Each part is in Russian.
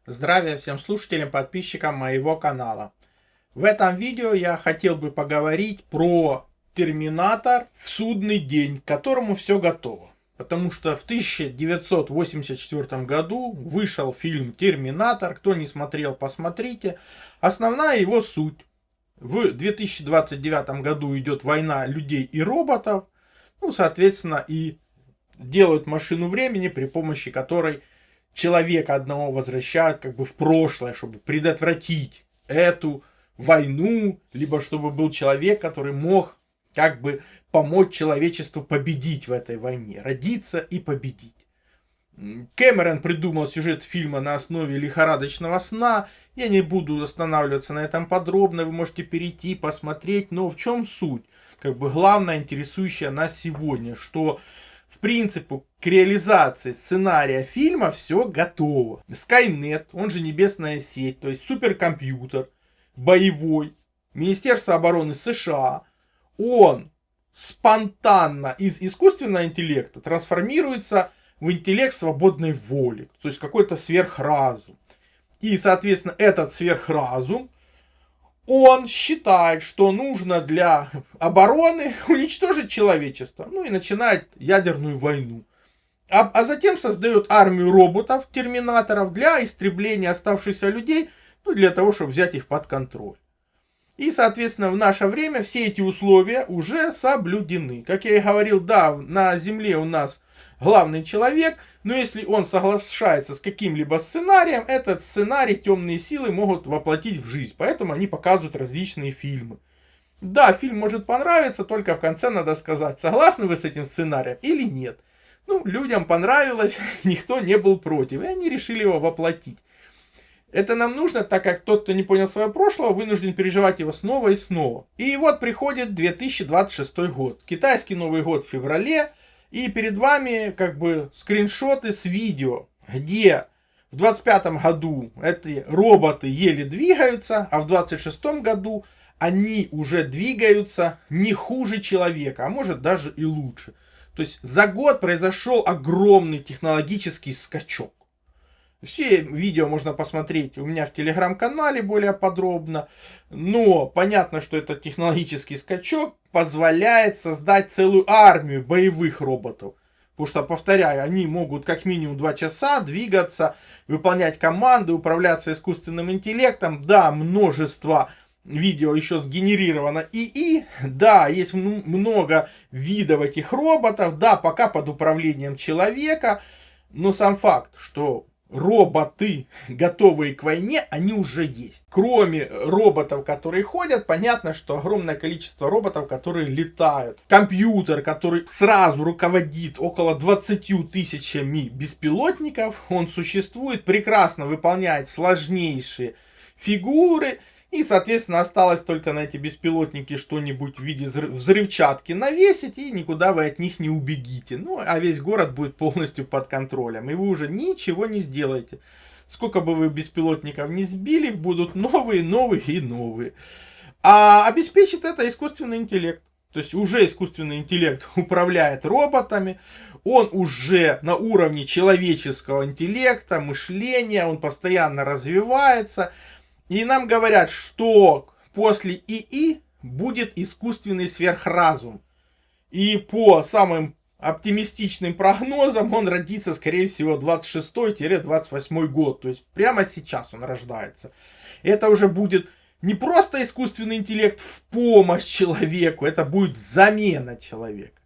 Здравия всем слушателям, подписчикам моего канала. В этом видео я хотел бы поговорить про Терминатор в судный день, к которому все готово. Потому что в 1984 году вышел фильм «Терминатор». Кто не смотрел, посмотрите. Основная его суть. В 2029 году идет война людей и роботов. Ну, соответственно, и делают машину времени, при помощи которой человека одного возвращают как бы в прошлое, чтобы предотвратить эту войну, либо чтобы был человек, который мог как бы помочь человечеству победить в этой войне, родиться и победить. Кэмерон придумал сюжет фильма на основе лихорадочного сна. Я не буду останавливаться на этом подробно, вы можете перейти, посмотреть. Но в чем суть? Как бы главное, интересующее нас сегодня, что в принципе к реализации сценария фильма все готово. Skynet, он же небесная сеть, то есть суперкомпьютер, боевой, Министерство обороны США, он спонтанно из искусственного интеллекта трансформируется в интеллект свободной воли, то есть какой-то сверхразум. И, соответственно, этот сверхразум, он считает, что нужно для обороны уничтожить человечество. Ну и начинает ядерную войну. А затем создает армию роботов, терминаторов, для истребления оставшихся людей, ну для того, чтобы взять их под контроль. И, соответственно, в наше время все эти условия уже соблюдены. Как я и говорил, да, на Земле у нас главный человек, но если он соглашается с каким-либо сценарием, этот сценарий темные силы могут воплотить в жизнь. Поэтому они показывают различные фильмы. Да, фильм может понравиться, только в конце надо сказать, согласны вы с этим сценарием или нет. Ну, людям понравилось, никто не был против, и они решили его воплотить. Это нам нужно, так как тот, кто не понял своего прошлого, вынужден переживать его снова и снова. И вот приходит 2026 год. Китайский Новый год в феврале. И перед вами как бы скриншоты с видео, где в 25 году эти роботы еле двигаются, а в 26 году они уже двигаются не хуже человека, а может даже и лучше. То есть за год произошел огромный технологический скачок. Все видео можно посмотреть у меня в телеграм-канале более подробно. Но понятно, что этот технологический скачок позволяет создать целую армию боевых роботов. Потому что, повторяю, они могут как минимум 2 часа двигаться, выполнять команды, управляться искусственным интеллектом. Да, множество видео еще сгенерировано ИИ. Да, есть много видов этих роботов. Да, пока под управлением человека. Но сам факт, что роботы, готовые к войне, они уже есть. Кроме роботов, которые ходят, понятно, что огромное количество роботов, которые летают. Компьютер, который сразу руководит около 20 тысячами беспилотников, он существует, прекрасно выполняет сложнейшие фигуры. И, соответственно, осталось только на эти беспилотники что-нибудь в виде взрывчатки навесить, и никуда вы от них не убегите. Ну, а весь город будет полностью под контролем, и вы уже ничего не сделаете. Сколько бы вы беспилотников не сбили, будут новые, новые и новые. А обеспечит это искусственный интеллект. То есть уже искусственный интеллект управляет роботами, он уже на уровне человеческого интеллекта, мышления, он постоянно развивается. И нам говорят, что после ИИ будет искусственный сверхразум. И по самым оптимистичным прогнозам он родится, скорее всего, 26-28 год. То есть прямо сейчас он рождается. Это уже будет не просто искусственный интеллект в помощь человеку, это будет замена человека.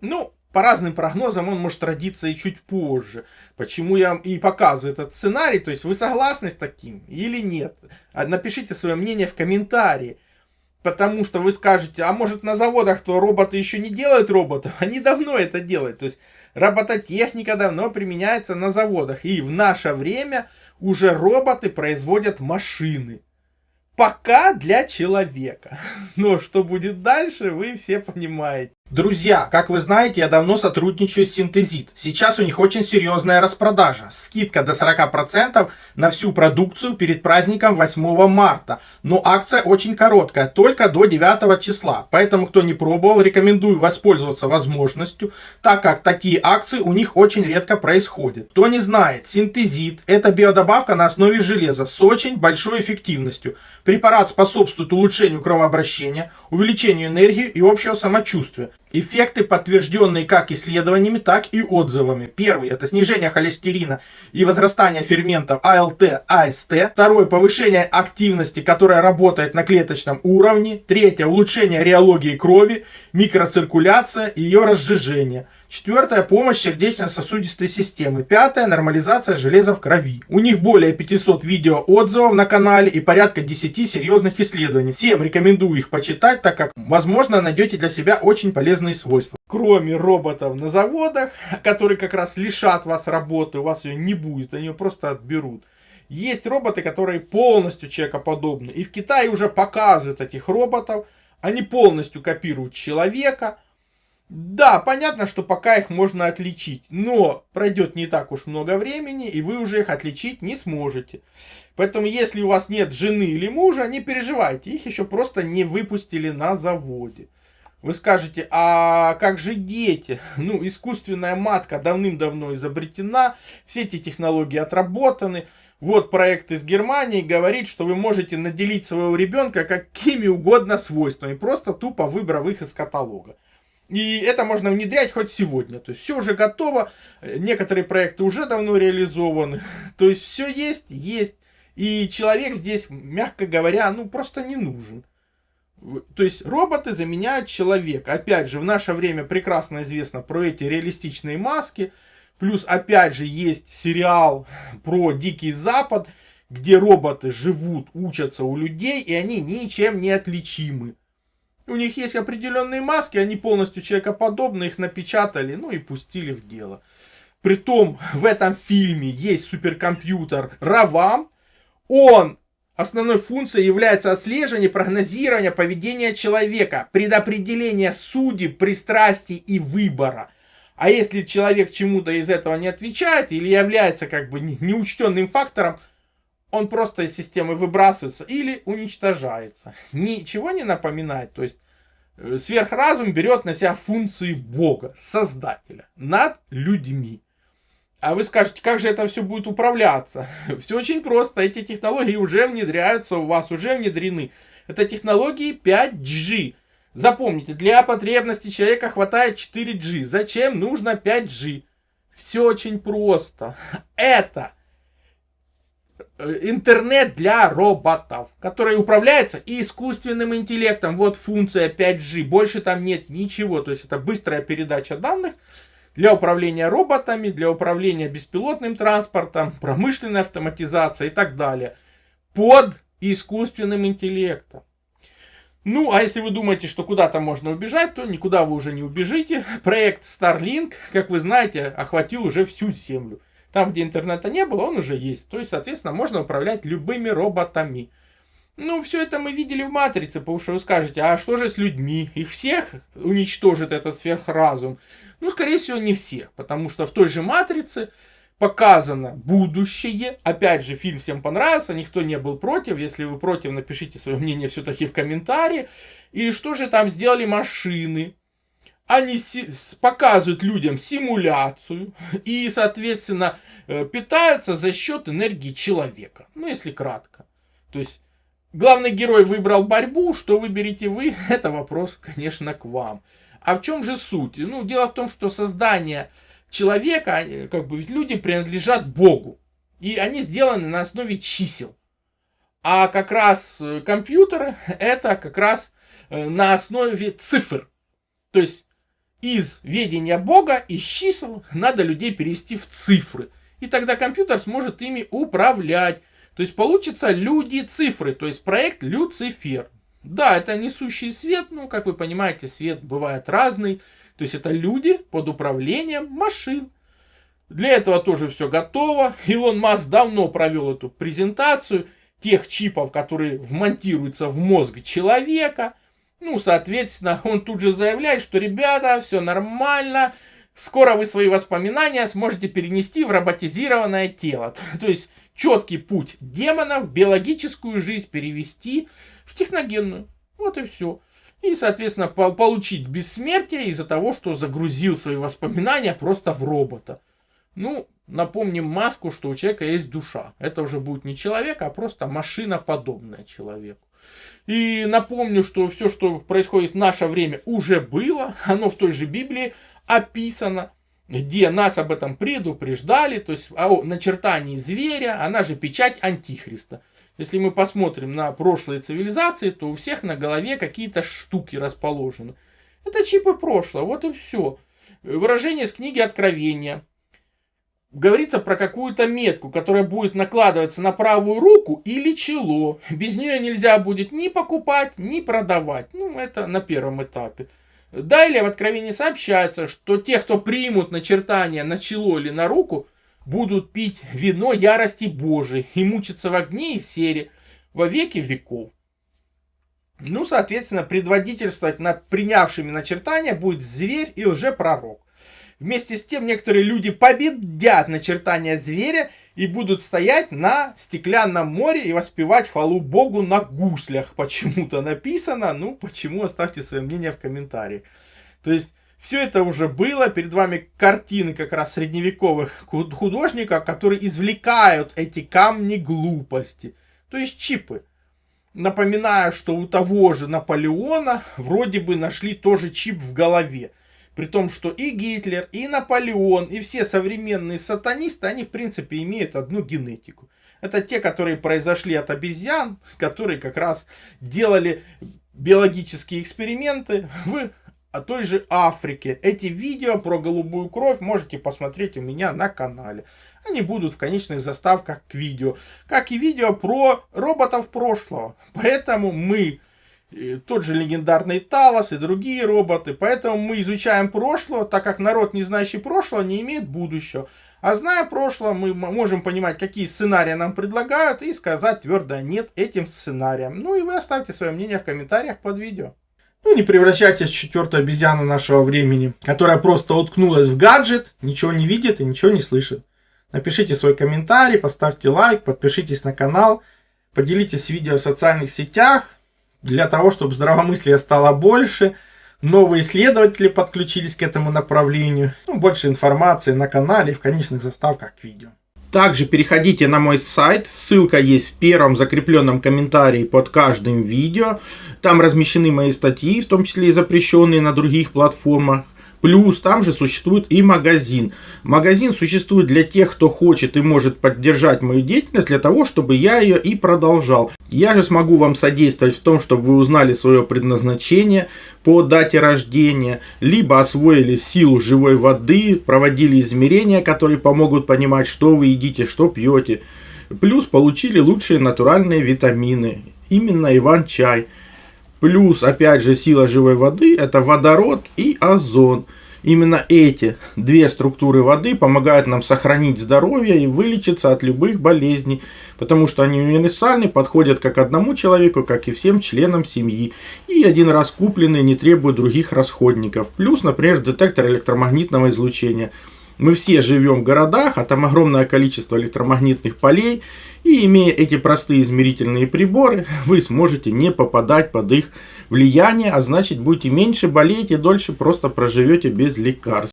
Ну, по разным прогнозам он может родиться и чуть позже. Почему я и показываю этот сценарий. То есть вы согласны с таким или нет? Напишите свое мнение в комментарии. Потому что вы скажете, а может на заводах-то роботы еще не делают роботов? Они давно это делают. То есть робототехника давно применяется на заводах. И в наше время уже роботы производят машины. Пока для человека. Но что будет дальше, вы все понимаете. Друзья, как вы знаете, я давно сотрудничаю с Synthesит. Сейчас у них очень серьезная распродажа. Скидка до 40% на всю продукцию перед праздником 8 марта. Но акция очень короткая, только до 9 числа. Поэтому, кто не пробовал, рекомендую воспользоваться возможностью, так как такие акции у них очень редко происходят. Кто не знает, Synthesит — это биодобавка на основе железа с очень большой эффективностью. Препарат способствует улучшению кровообращения, увеличению энергии и общего самочувствия. Эффекты, подтвержденные как исследованиями, так и отзывами. Первый — это снижение холестерина и возрастание ферментов АЛТ, АСТ. Второй — повышение активности, которая работает на клеточном уровне. Третье — улучшение реологии крови, микроциркуляция и ее разжижение. Четвертое — помощь сердечно-сосудистой системы. Пятое — нормализация железа в крови. У них более 500 видеоотзывов на канале и порядка 10 серьезных исследований. Всем рекомендую их почитать, так как, возможно, найдете для себя очень полезные свойства. Кроме роботов на заводах, которые как раз лишат вас работы, у вас ее не будет, они ее просто отберут. Есть роботы, которые полностью человекоподобны. И в Китае уже показывают этих роботов. Они полностью копируют человека. Да, понятно, что пока их можно отличить, но пройдет не так уж много времени, и вы уже их отличить не сможете. Поэтому, если у вас нет жены или мужа, не переживайте, их еще просто не выпустили на заводе. Вы скажете, а как же дети? Ну, искусственная матка давным-давно изобретена, все эти технологии отработаны. Вот проект из Германии говорит, что вы можете наделить своего ребенка какими угодно свойствами, просто тупо выбрав их из каталога. И это можно внедрять хоть сегодня. То есть все уже готово. Некоторые проекты уже давно реализованы. То есть все есть, есть. И человек здесь, мягко говоря, ну просто не нужен. То есть роботы заменяют человека. Опять же, в наше время прекрасно известно про эти реалистичные маски. Плюс, опять же, есть сериал про Дикий Запад, где роботы живут, учатся у людей, и они ничем не отличимы. У них есть определенные маски, они полностью человекоподобны, их напечатали, ну и пустили в дело. Притом в этом фильме есть суперкомпьютер Равам. Основной функцией является отслеживание, прогнозирование поведения человека, предопределение судеб, пристрастий и выбора. А если человек чему-то из этого не отвечает или является как бы неучтенным фактором, он просто из системы выбрасывается или уничтожается. Ничего не напоминает. То есть сверхразум берет на себя функции Бога, Создателя, над людьми. А вы скажете, как же это все будет управляться? Все очень просто. Эти технологии уже внедряются у вас, уже внедрены. Это технологии 5G. Запомните, для потребностей человека хватает 4G. Зачем нужно 5G? Все очень просто. Это интернет для роботов, который управляется искусственным интеллектом. Вот функция 5G. Больше там нет ничего. То есть это быстрая передача данных для управления роботами, для управления беспилотным транспортом, промышленной автоматизацией и так далее. Под искусственным интеллектом. Ну, а если вы думаете, что куда-то можно убежать, то никуда вы уже не убежите. Проект Starlink, как вы знаете, охватил уже всю Землю. Там, где интернета не было, он уже есть. То есть, соответственно, можно управлять любыми роботами. Ну, все это мы видели в «Матрице», потому что вы скажете, а что же с людьми? Их всех уничтожит этот сверхразум? Ну, скорее всего, не всех, потому что в той же «Матрице» показано будущее. Опять же, фильм всем понравился, никто не был против. Если вы против, напишите свое мнение все-таки в комментарии. И что же там сделали машины? Они показывают людям симуляцию и, соответственно, питаются за счет энергии человека. Ну, если кратко. То есть, главный герой выбрал борьбу, что выберете вы, это вопрос, конечно, к вам. А в чем же суть? Ну, дело в том, что создание человека, как бы люди принадлежат Богу. И они сделаны на основе чисел. А как раз компьютеры, это как раз на основе цифр. То есть, из ведения Бога, из чисел, надо людей перевести в цифры. И тогда компьютер сможет ими управлять. То есть получится люди-цифры, то есть проект Люцифер. Да, это несущий свет, ну, как вы понимаете, свет бывает разный. То есть это люди под управлением машин. Для этого тоже все готово. Илон Маск давно провел эту презентацию тех чипов, которые вмонтируются в мозг человека. Ну, соответственно, он тут же заявляет, что, ребята, все нормально, скоро вы свои воспоминания сможете перенести в роботизированное тело. То есть, четкий путь демона в биологическую жизнь перевести в техногенную. Вот и все. И, соответственно, получить бессмертие из-за того, что загрузил свои воспоминания просто в робота. Ну, напомним Маску, что у человека есть душа. Это уже будет не человек, а просто машина, подобная человеку. И напомню, что все, что происходит в наше время, уже было. Оно в той же Библии описано, где нас об этом предупреждали. То есть о начертании зверя, она же печать Антихриста. Если мы посмотрим на прошлые цивилизации, то у всех на голове какие-то штуки расположены. Это чипы прошлого, вот и все. Выражение с книги Откровения. Говорится про какую-то метку, которая будет накладываться на правую руку или чело. Без нее нельзя будет ни покупать, ни продавать. Ну, это на первом этапе. Далее в Откровении сообщается, что те, кто примут начертание на чело или на руку, будут пить вино ярости Божией и мучиться в огне и сере во веки веков. Ну, соответственно, предводительствовать над принявшими начертания будет зверь и лжепророк. Вместе с тем некоторые люди победят начертания зверя и будут стоять на стеклянном море и воспевать хвалу Богу на гуслях. Почему-то написано, ну почему, оставьте свое мнение в комментарии. То есть все это уже было, перед вами картины как раз средневековых художников, которые извлекают эти камни глупости, то есть чипы. Напоминаю, что у того же Наполеона вроде бы нашли тоже чип в голове. При том, что и Гитлер, и Наполеон, и все современные сатанисты, они в принципе имеют одну генетику. Это те, которые произошли от обезьян, которые как раз делали биологические эксперименты в той же Африке. Эти видео про голубую кровь можете посмотреть у меня на канале. Они будут в конечных заставках к видео. Как и видео про роботов прошлого. Поэтому мы... тот же легендарный Талос и другие роботы. Поэтому мы изучаем прошлое, так как народ, не знающий прошлого, не имеет будущего. А зная прошлое, мы можем понимать, какие сценарии нам предлагают, и сказать твердо нет этим сценариям. Ну и вы оставьте свое мнение в комментариях под видео. Ну не превращайтесь в четвертую обезьяну нашего времени, которая просто уткнулась в гаджет, ничего не видит и ничего не слышит. Напишите свой комментарий, поставьте лайк, подпишитесь на канал, поделитесь видео в социальных сетях. Для того, чтобы здравомыслия стало больше, новые исследователи подключились к этому направлению. Ну, больше информации на канале и в конечных заставках к видео. Также переходите на мой сайт, ссылка есть в первом закрепленном комментарии под каждым видео. Там размещены мои статьи, в том числе и запрещенные на других платформах. Плюс там же существует и магазин. Магазин существует для тех, кто хочет и может поддержать мою деятельность, для того, чтобы я ее и продолжал. Я же смогу вам содействовать в том, чтобы вы узнали свое предназначение по дате рождения, либо освоили силу живой воды, проводили измерения, которые помогут понимать, что вы едите, что пьете. Плюс получили лучшие натуральные витамины, именно Иван-чай. Плюс, опять же, сила живой воды – это водород и озон. Именно эти две структуры воды помогают нам сохранить здоровье и вылечиться от любых болезней, потому что они универсальны, подходят как одному человеку, как и всем членам семьи. И один раз купленные не требуют других расходников. Плюс, например, детектор электромагнитного излучения. Мы все живем в городах, а там огромное количество электромагнитных полей. И имея эти простые измерительные приборы, вы сможете не попадать под их влияние, а значит будете меньше болеть и дольше просто проживете без лекарств.